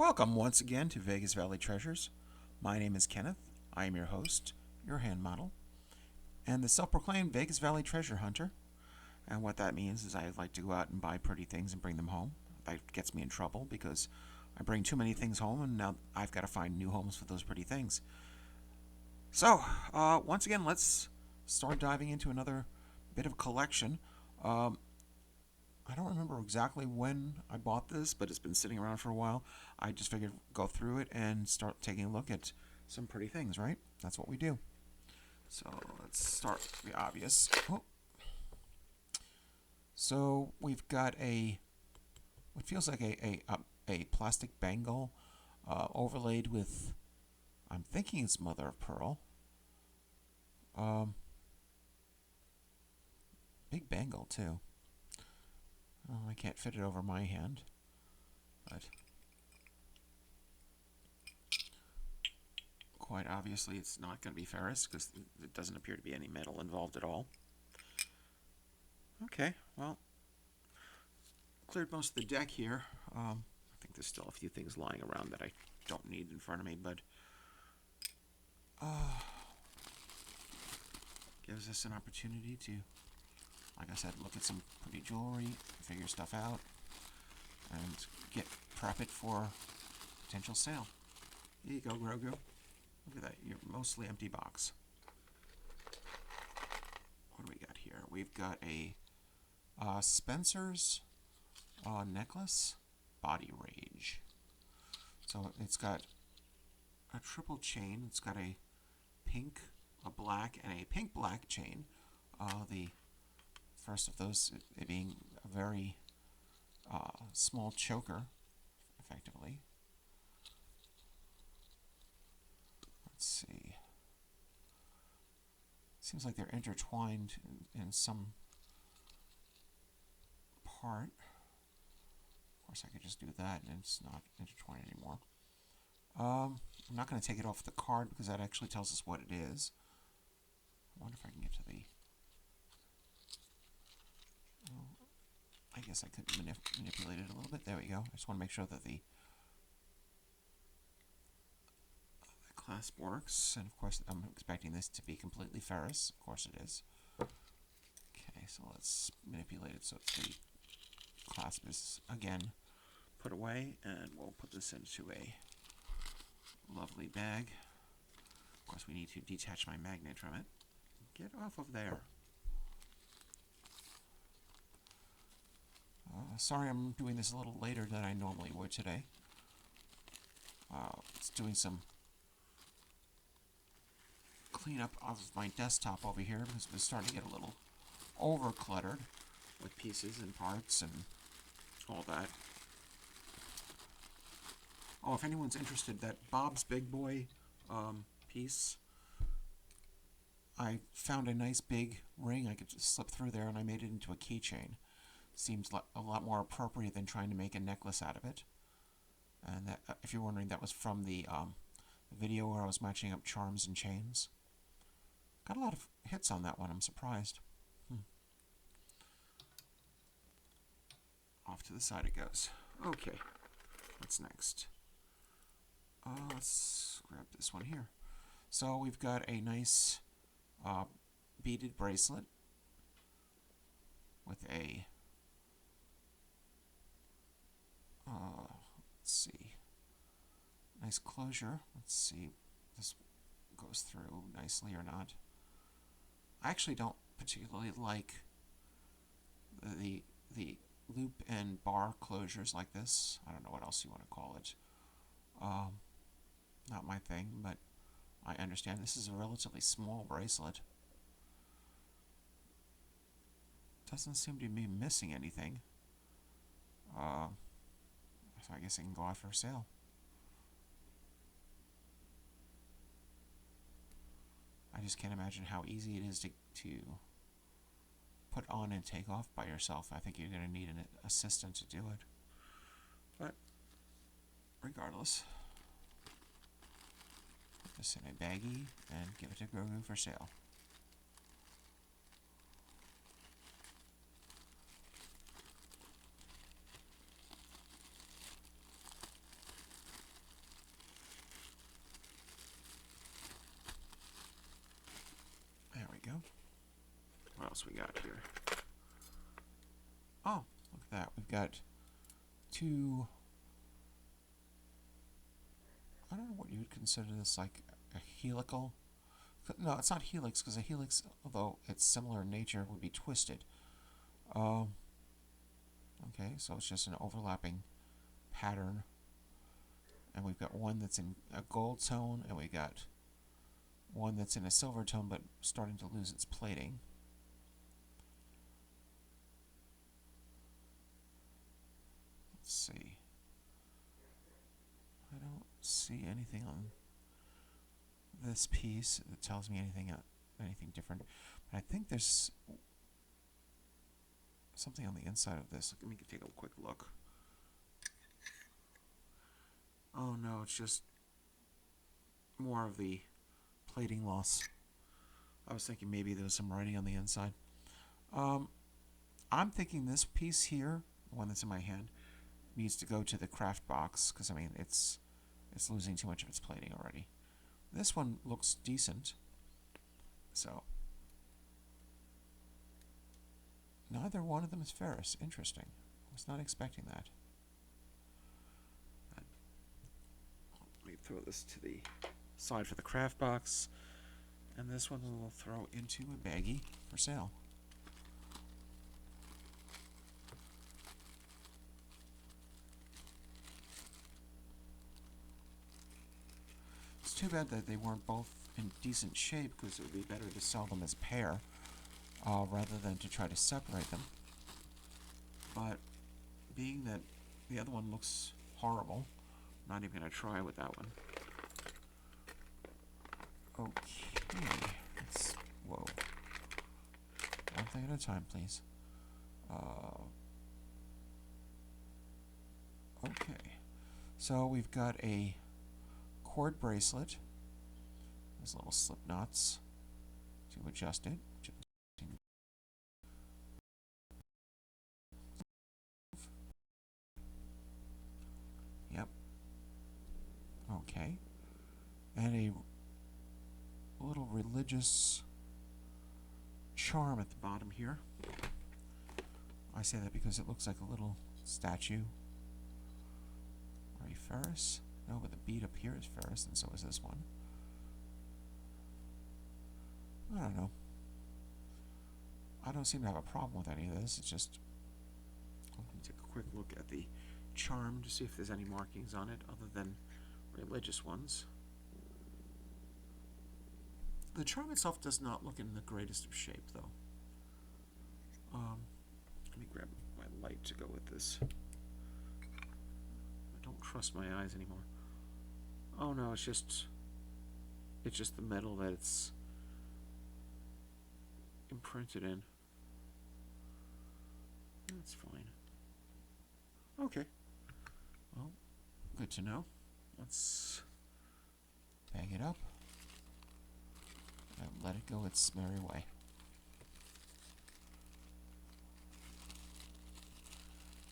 Welcome once again to Vegas Valley Treasures. My name is Kenneth. I am your host, your hand model, and the self-proclaimed Vegas Valley Treasure Hunter. And what that means is I like to go out and buy pretty things and bring them home. That gets me in trouble because I bring too many things home and now I've got to find new homes for those pretty things. So, once again, let's start diving into another bit of collection. I don't remember exactly when I bought this, but it's been sitting around for a while. I just figured go through it and start taking a look at some pretty things, right? That's what we do. So let's start with the obvious. Oh. So we've got what feels like a plastic bangle overlaid with, I'm thinking it's mother of pearl. Big bangle too. Oh, I can't fit it over my hand, but quite obviously it's not going to be ferrous because it doesn't appear to be any metal involved at all. Okay, well, cleared most of the deck here. I think there's still a few things lying around that I don't need in front of me, but gives us an opportunity to, like I said, look at some pretty jewelry, figure stuff out, and prep it for potential sale. Here you go, Grogu. Look at that, your mostly empty box. What do we got here? We've got a Spencer's necklace, Body Rage. So it's got a triple chain. It's got a pink, a black, and a pink-black chain. The first of those it being a very small choker, effectively. Let's see. Seems like they're intertwined in some part. Of course, I could just do that and it's not intertwined anymore. I'm not going to take it off the card because that actually tells us what it is. I wonder if I can get to the... I guess I could manipulate it a little bit. There we go. I just want to make sure that the clasp works. And of course, I'm expecting this to be completely ferrous. Of course it is. Okay, so let's manipulate it so the clasp is, again, put away. And we'll put this into a lovely bag. Of course, we need to detach my magnet from it. Get off of there. Sorry I'm doing this a little later than I normally would today. It's doing some cleanup of my desktop over here because it was starting to get a little over-cluttered with pieces and parts and all that. Oh, if anyone's interested, that Bob's Big Boy piece, I found a nice big ring I could just slip through there and I made it into a keychain. Seems a lot more appropriate than trying to make a necklace out of it. And that, if you're wondering, that was from the video where I was matching up charms and chains. Got a lot of hits on that one, I'm surprised. Off to the side it goes. Okay, what's next? Let's grab this one here. So we've got a nice beaded bracelet with a let's see, nice closure. Let's see if this goes through nicely or not. I actually don't particularly like the loop and bar closures like this. I don't know what else you want to call it. Not my thing, but I understand this is a relatively small bracelet. Doesn't seem to be missing anything. So I guess it can go out for sale. I just can't imagine how easy it is to put on and take off by yourself. I think you're going to need an assistant to do it. But regardless, put this in a baggie and give it to Grogu for sale. else we got here? Oh, look at that. We've got two, I don't know what you would consider this, like a helical. No, it's not helix, because a helix, although it's similar in nature, would be twisted. Okay, so it's just an overlapping pattern. And we've got one that's in a gold tone, and we've got one that's in a silver tone, but starting to lose its plating. Let's see. I don't see anything on this piece that tells me anything different. But I think there's something on the inside of this. Let me take a quick look. Oh no, it's just more of the plating loss. I was thinking maybe there was some writing on the inside. I'm thinking this piece here, the one that's in my hand, needs to go to the craft box, because I mean it's losing too much of its plating already. This one looks decent, so neither one of them is ferrous. Interesting. I was not expecting that. Let me throw this to the side for the craft box, and this one we will throw into a baggie for sale. It's too bad that they weren't both in decent shape, because it would be better to sell them as a pair rather than to try to separate them. But being that the other one looks horrible, I'm not even going to try with that one. Okay, whoa. One thing at a time, please. Okay, so we've got a cord bracelet. There's little slip knots to adjust it. Yep. Okay. And a little religious charm at the bottom here. I say that because it looks like a little statue. Are you ferrous? No, but the bead up here is ferrous, and so is this one. I don't know. I don't seem to have a problem with any of this. It's just, I'm going to take a quick look at the charm to see if there's any markings on it other than religious ones. The charm itself does not look in the greatest of shape, though. Let me grab my light to go with this. I don't trust my eyes anymore. Oh no, it's just the metal that it's imprinted in. That's fine. Okay. Well, good to know. Let's bag it up and let it go its merry way.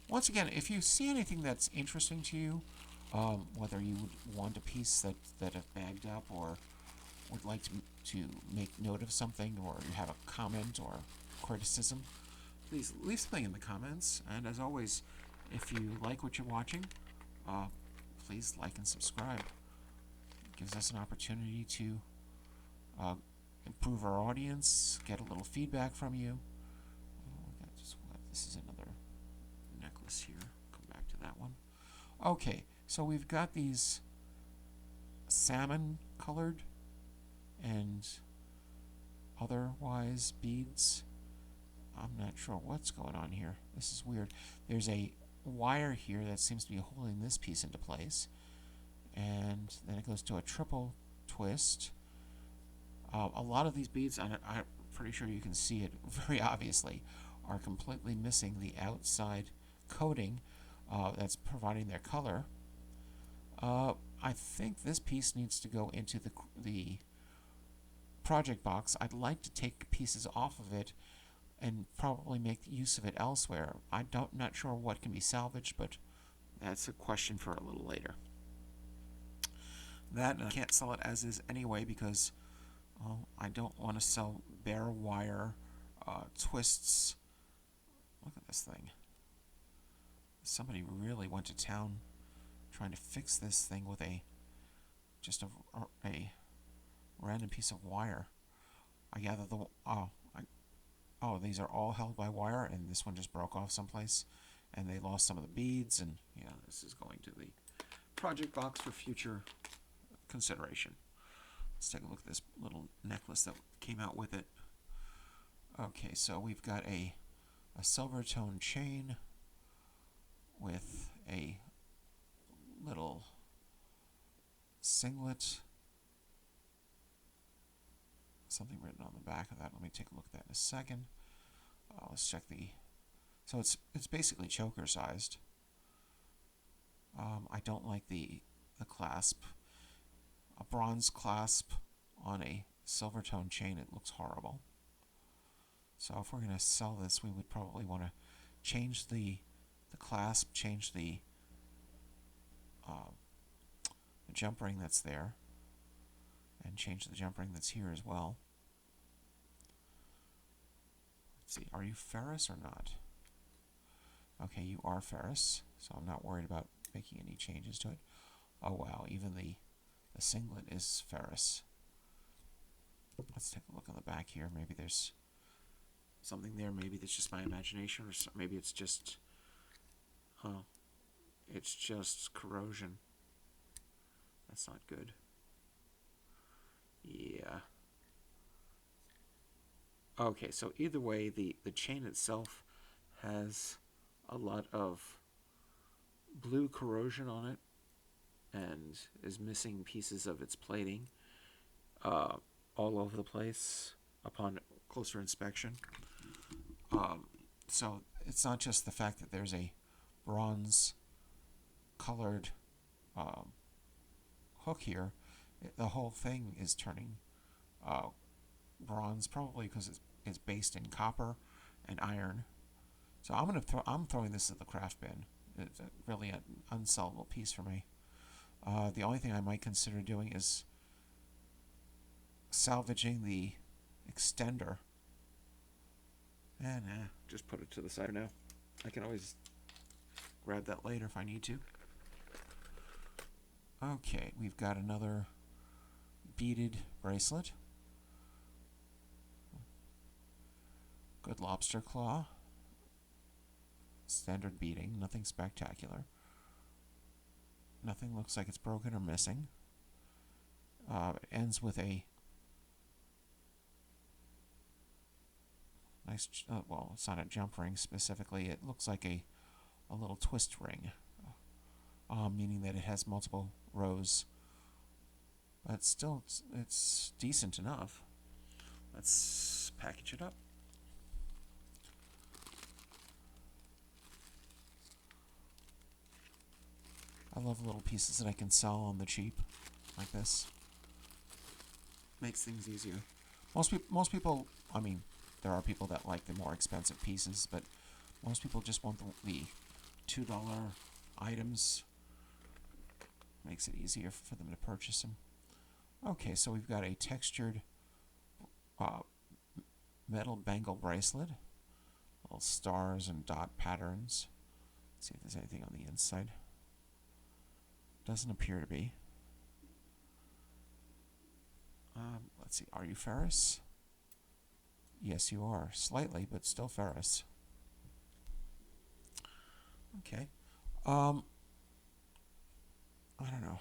Once again, if you see anything that's interesting to you, whether you would want a piece that I've bagged up, or would like to make note of something, or you have a comment or criticism, please leave something in the comments. And as always, if you like what you're watching, please like and subscribe. It gives us an opportunity to improve our audience, get a little feedback from you. This is another necklace here. Come back to that one. Okay, so we've got these salmon colored and otherwise beads. I'm not sure what's going on here. This is weird. There's a wire here that seems to be holding this piece into place, and then it goes to a triple twist. A lot of these beads, I'm pretty sure you can see it very obviously, are completely missing the outside coating that's providing their color. I think this piece needs to go into the project box. I'd like to take pieces off of it and probably make use of it elsewhere. Not sure what can be salvaged, but that's a question for a little later. That, and I can't sell it as is anyway, because I don't want to sell bare wire twists. Look at this thing. Somebody really went to town trying to fix this thing with just a random piece of wire. I gather these are all held by wire, and this one just broke off someplace, and they lost some of the beads, and yeah, this is going to the project box for future consideration. Let's take a look at this little necklace that came out with it. Okay, so we've got a silver tone chain with a little singlet. Something written on the back of that. Let me take a look at that in a second. Let's check so it's basically choker sized. I don't like the clasp. A bronze clasp on a silver tone chain, it looks horrible. So if we're going to sell this, we would probably want to change the clasp, change the jump ring that's there, and change the jump ring that's here as well. Let's see, are you ferrous or not? Okay, you are ferrous, so I'm not worried about making any changes to it. Oh wow, even the singlet is ferrous. Let's take a look on the back here. Maybe there's something there. Maybe that's just my imagination, or maybe it's just, it's just corrosion. That's not good. Yeah. Okay, so either way, the chain itself has a lot of blue corrosion on it and is missing pieces of its plating all over the place upon closer inspection. So it's not just the fact that there's a bronze colored hook here. The whole thing is turning bronze, probably because it's based in copper and iron. So I'm throwing this at the craft bin. It's really an unsellable piece for me. The only thing I might consider doing is salvaging the extender and just put it to the side now. I can always grab that later if I need to. Okay, we've got another beaded bracelet. Good lobster claw. Standard beading, nothing spectacular. Nothing looks like it's broken or missing. It ends with a nice, well, it's not a jump ring specifically. It looks like a little twist ring, meaning that it has multiple rows. But still, it's decent enough. Let's package it up. I love little pieces that I can sell on the cheap, like this. Makes things easier. Most people, I mean, there are people that like the more expensive pieces, but most people just want the $2 items. Makes it easier for them to purchase them. Okay, so we've got a textured metal bangle bracelet. Little stars and dot patterns. Let's see if there's anything on the inside. Doesn't appear to be. Let's see, are you ferrous? Yes, you are. Slightly, but still ferrous. Okay. I don't know.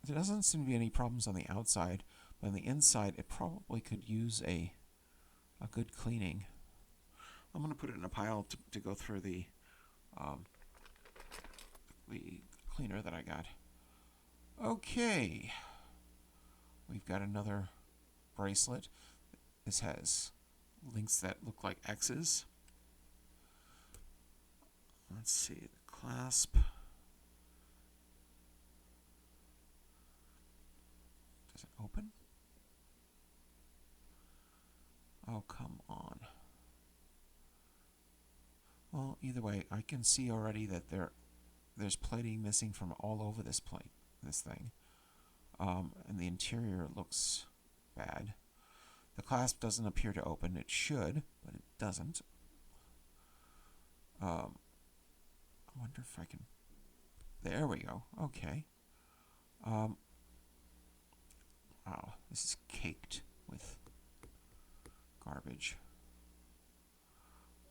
There doesn't seem to be any problems on the outside, but on the inside, it probably could use a good cleaning. I'm going to put it in a pile to go through the cleaner that I got. Okay. We've got another bracelet. This has links that look like X's. Let's see, the clasp. Does it open? Oh, come on. Well, either way, I can see already that there's plating missing from all over this thing. And the interior looks bad. The clasp doesn't appear to open. It should, but it doesn't. I wonder if I can... There we go. Okay. Wow, this is caked with garbage.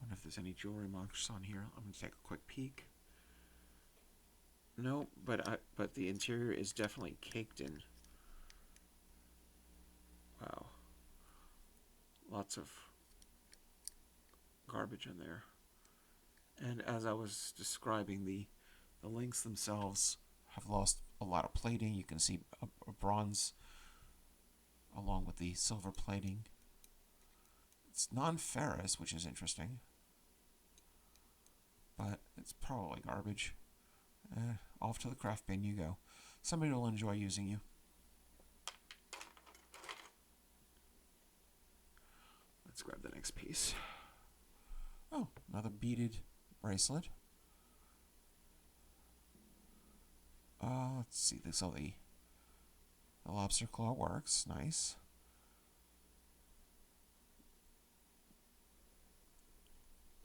Wonder if there's any jewelry marks on here. I'm going to take a quick peek. No, but the interior is definitely caked in. Wow. Lots of garbage in there. And as I was describing, the links themselves have lost a lot of plating. You can see a bronze along with the silver plating. It's non-ferrous, which is interesting. But it's probably garbage. Off to the craft bin you go. Somebody will enjoy using you. Let's grab the next piece. Oh, another beaded bracelet. Let's see. So the lobster claw works. Nice.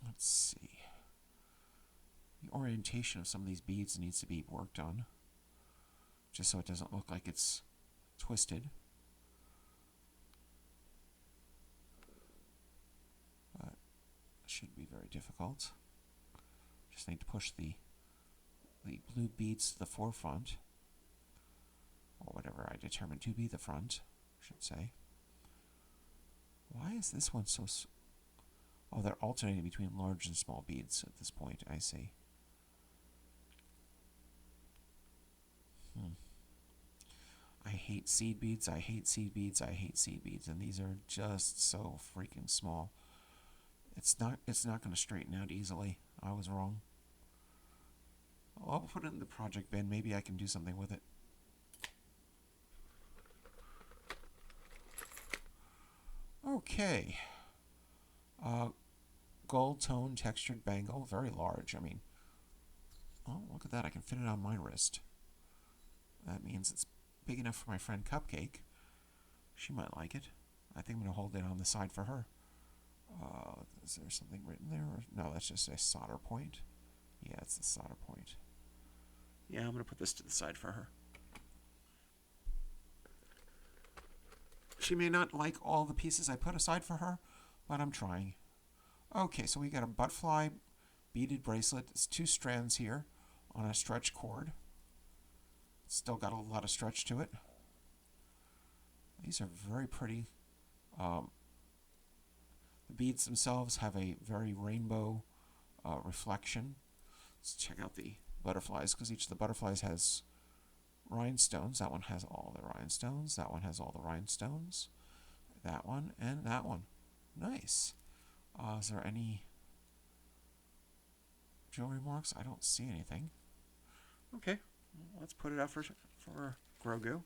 Let's see. The orientation of some of these beads needs to be worked on, just so it doesn't look like it's twisted. But it shouldn't be very difficult. Just need to push the blue beads to the forefront, or whatever I determine to be the front, I should say. Why is this one so... Oh, they're alternating between large and small beads at this point, I see. I hate seed beads, I hate seed beads, I hate seed beads, and these are just so freaking small. It's not going to straighten out easily. I was wrong. I'll put it in the project bin. Maybe I can do something with it. Okay. Gold tone textured bangle, very large. I mean, oh, look at that. I can fit it on my wrist. That means it's big enough for my friend Cupcake. She might like it. I think I'm going to hold it on the side for her. Is there something written there? Or, no, that's just a solder point. Yeah, it's a solder point. Yeah, I'm going to put this to the side for her. She may not like all the pieces I put aside for her, but I'm trying. Okay, so we got a butterfly beaded bracelet. It's 2 strands here on a stretch cord. It's still got a lot of stretch to it. These are very pretty. The beads themselves have a very rainbow reflection. Let's check out the butterflies, because each of the butterflies has rhinestones. That one has all the rhinestones. That one has all the rhinestones. That one and that one. Nice. Is there any jewelry marks? I don't see anything. Okay, well, let's put it out for Grogu.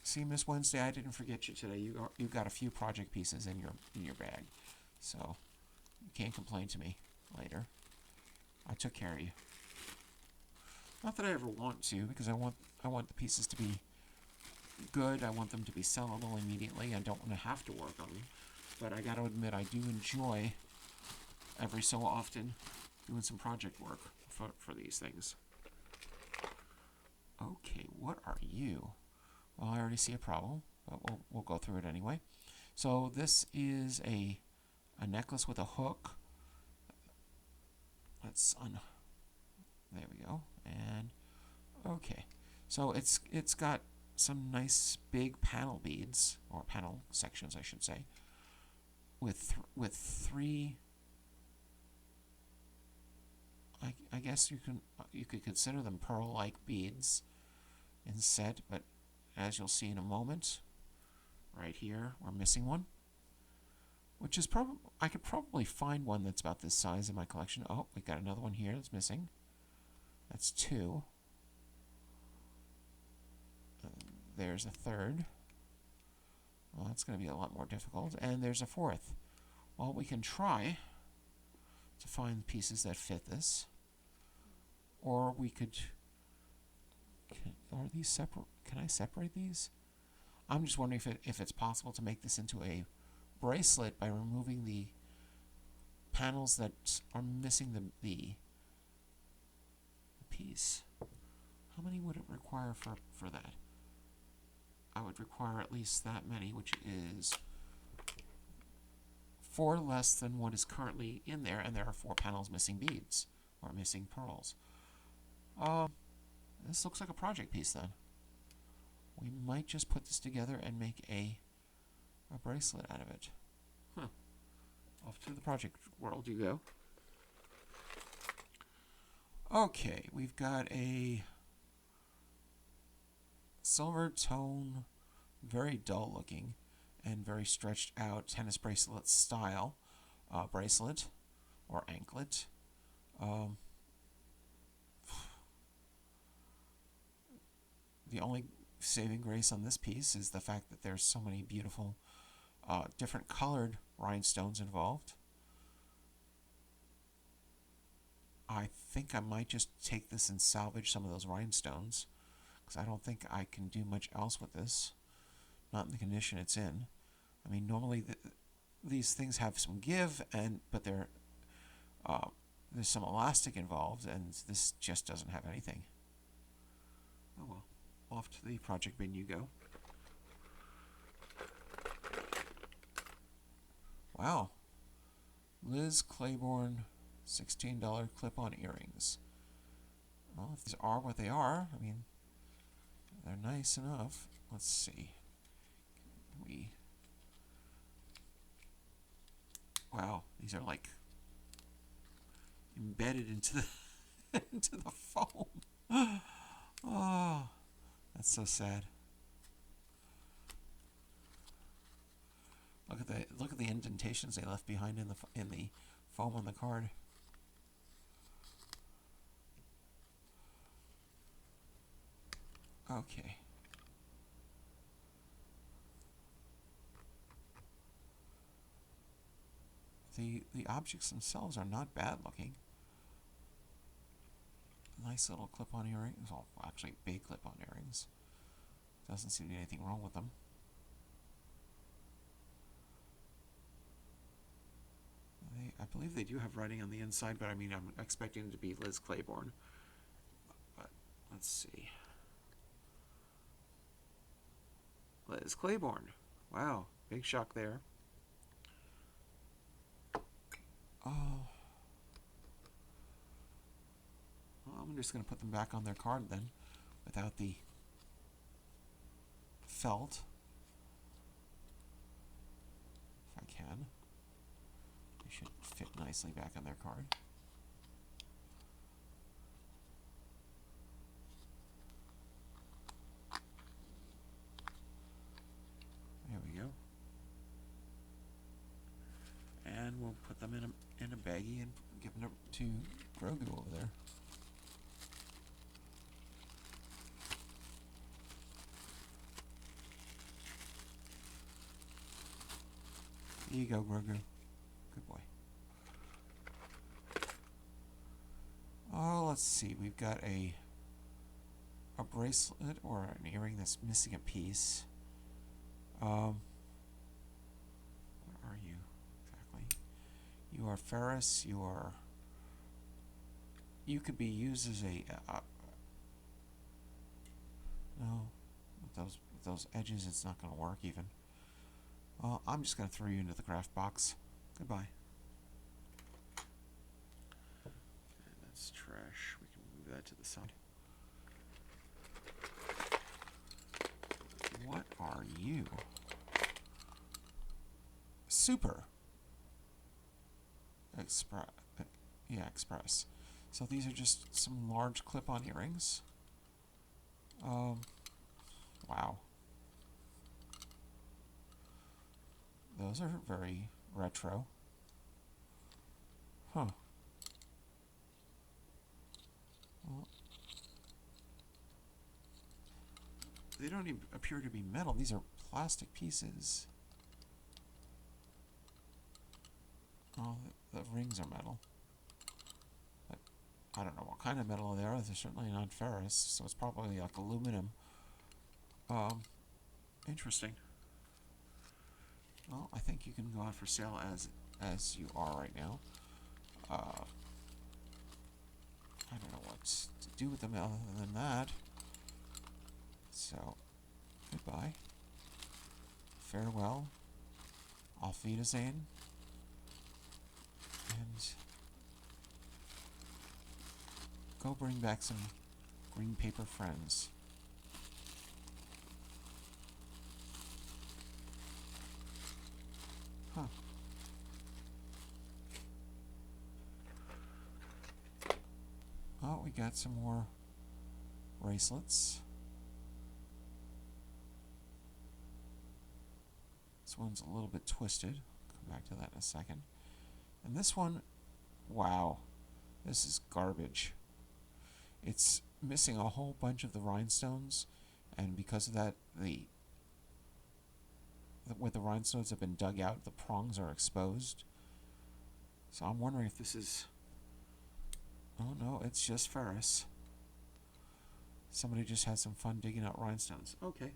See, Miss Wednesday, I didn't forget you today. You got a few project pieces in your bag, so you can't complain to me later. I took care of you. Not that I ever want to, because I want the pieces to be good. I want them to be sellable immediately. I don't want to have to work on them. But I got to admit, I do enjoy every so often doing some project work for these things. Okay, what are you? Well, I already see a problem, but we'll go through it anyway. So this is a necklace with a hook. There we go. And okay, so it's got some nice big panel beads, or panel sections, I should say, with 3. I guess you could consider them pearl-like beads inset, but as you'll see in a moment, right here we're missing one, which is probably, I could probably find one that's about this size in my collection. Oh, we got another one here that's missing. That's 2. There's a third. Well, that's going to be a lot more difficult. And there's a 4th. Well, we can try to find pieces that fit this, or we could are these separate? Can I separate these? I'm just wondering if it's possible to make this into a bracelet by removing the panels that are missing the piece. How many would it require for that? I would require at least that many, which is 4 less than what is currently in there, and there are 4 panels missing beads, or missing pearls. This looks like a project piece then. We might just put this together and make a bracelet out of it. Huh. Off to the project world you go. Okay, we've got a silver tone, very dull looking and very stretched out tennis bracelet style bracelet or anklet. The only saving grace on this piece is the fact that there's so many beautiful different colored rhinestones involved. I think I might just take this and salvage some of those rhinestones, because I don't think I can do much else with this, not in the condition it's in. I mean, normally these things have some give, but there's some elastic involved, and this just doesn't have anything. Oh well, off to the project bin you go. Wow. Liz Claiborne $16 clip-on earrings. Well, if these are what they are, I mean, they're nice enough. Let's see. Wow, these are like embedded into the into the foam. Oh, that's so sad. Look at the indentations they left behind in the foam on the card. Okay. The objects themselves are not bad looking. Nice little clip-on earrings. Well, actually, big clip-on earrings. Doesn't seem to be anything wrong with them. I believe they do have writing on the inside, but I mean, I'm expecting it to be Liz Claiborne. But let's see. Liz Claiborne. Wow, big shock there. Oh. Well, I'm just going to put them back on their card then, without the felt. If I can. They should fit nicely back on their card. There we go. And we'll put them in a baggie and give them to Grogu over there. Here you go, Grogu. Good boy. Oh, let's see. We've got a bracelet or an earring that's missing a piece. Where are you exactly? You are Ferris. You could be used as a no. With those edges, it's not going to work even. Well, I'm just going to throw you into the craft box. Goodbye. And that's trash. We can move that to the side. What are you? Super. Express. So these are just some large clip-on earrings. Wow. Those are very retro. Huh. Well, they don't even appear to be metal. These are plastic pieces. Oh, the rings are metal. But I don't know what kind of metal they are. They're certainly not ferrous, so it's probably like aluminum. Interesting. Well, I think you can go out for sale as you are right now. I don't know what to do with them other than that. So, goodbye. Farewell. Auf Wiedersehen. And go bring back some green paper friends. Huh. Oh, we got some more bracelets. This one's a little bit twisted. Come back to that in a second. And this one, wow, this is garbage. It's missing a whole bunch of the rhinestones, and because of that, where the rhinestones have been dug out, the prongs are exposed. So I'm wondering if this is... Oh no, it's just ferrous. Somebody just had some fun digging out rhinestones. Okay,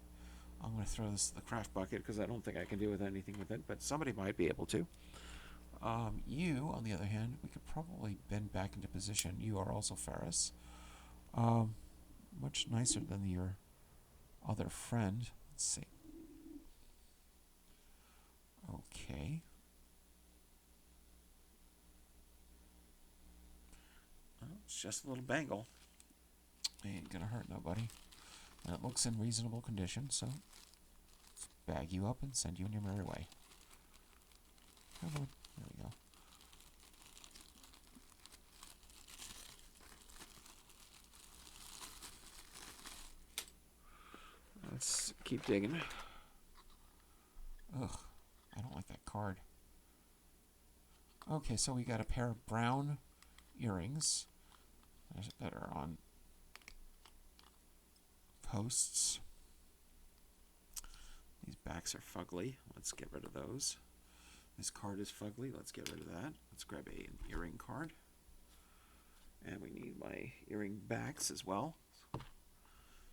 I'm going to throw this in the craft bucket because I don't think I can do anything with it, but somebody might be able to. You, on the other hand, we could probably bend back into position. You are also ferrous. Much nicer than your other friend. Let's see. Okay. Oh, it's just a little bangle. Ain't gonna hurt nobody. And it looks in reasonable condition, so let's bag you up and send you on your merry way. Come on. There we go. Let's keep digging. Ugh, I don't like that card. Okay, so we got a pair of brown earrings that are on posts. These backs are fugly. Let's get rid of those. This card is fugly. Let's get rid of that. Let's grab an earring card. And we need my earring backs as well.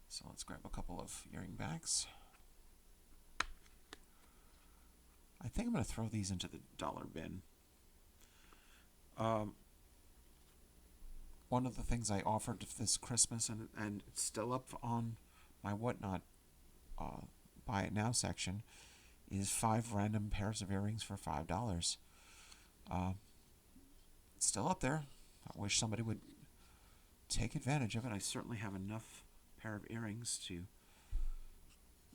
So let's grab a couple of earring backs. I think I'm going to throw these into the dollar bin. One of the things I offered this Christmas, and it's still up on my Whatnot Buy It Now section, is 5 random pairs of earrings for $5. It's still up there. I wish somebody would take advantage of it. I certainly have enough pair of earrings to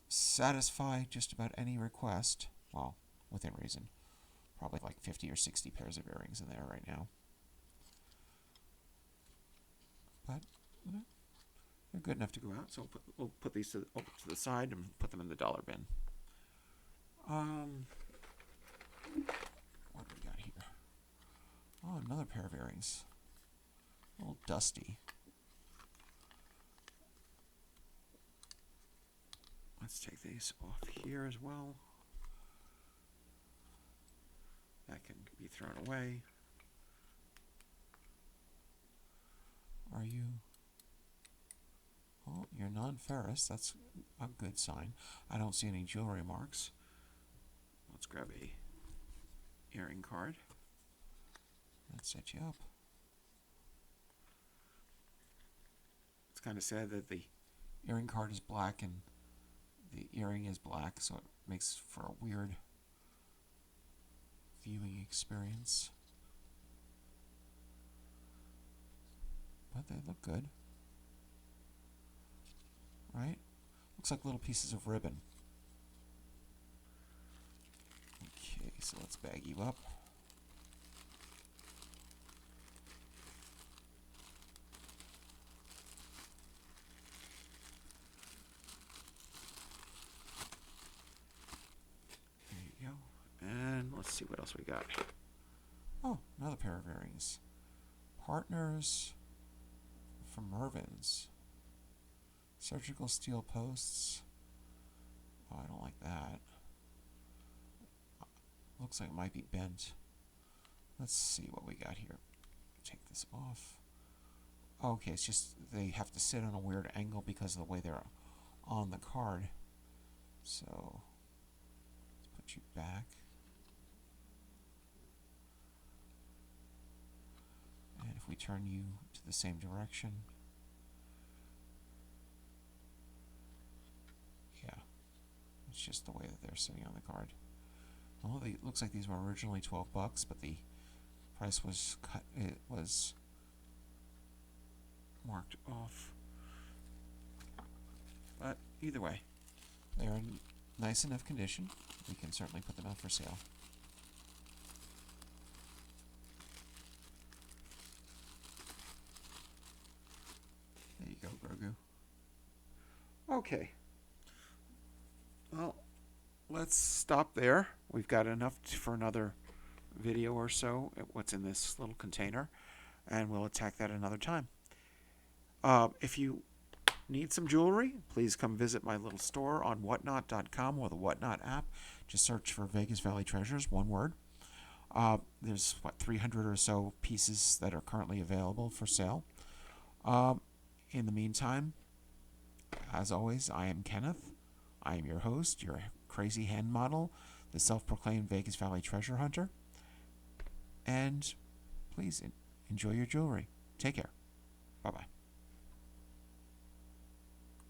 satisfy just about any request. Well, within reason. Probably like 50 or 60 pairs of earrings in there right now. But they're good enough to go out, so we'll put these over to the side and put them in the dollar bin. What do we got here? Oh, another pair of earrings. A little dusty. Let's take these off here as well. That can be thrown away. Are you... Oh, you're non-ferrous. That's a good sign. I don't see any jewelry marks. Let's grab a earring card. Let's set you up. It's kind of sad that the earring card is black and the earring is black, so it makes for a weird viewing experience. But they look good. Right? Looks like little pieces of ribbon. Okay, so let's bag you up. There you go. And let's see what else we got. Oh, another pair of earrings. Partners from Mervyn's. Surgical steel posts. Oh, I don't like that. Looks like it might be bent. Let's see what we got here. Take this off. Okay, it's just they have to sit on a weird angle because of the way they're on the card. So let's put you back. And if we turn you to the same direction, yeah, it's just the way that they're sitting on the card. Well, it looks like these were originally $12, but the price was cut. It was marked off. But either way, they are in nice enough condition. We can certainly put them out for sale. There you go, Grogu. Okay. Well, let's stop there. We've got enough for another video or so at what's in this little container, and we'll attack that another time. If you need some jewelry, please come visit my little store on whatnot.com or the Whatnot app. Just search for Vegas Valley Treasures, one word. There's 300 or so pieces that are currently available for sale. In the meantime, as always, I am Kenneth. I am your host, your crazy hen model, the self-proclaimed Vegas Valley treasure hunter. And please enjoy your jewelry. Take care. Bye-bye.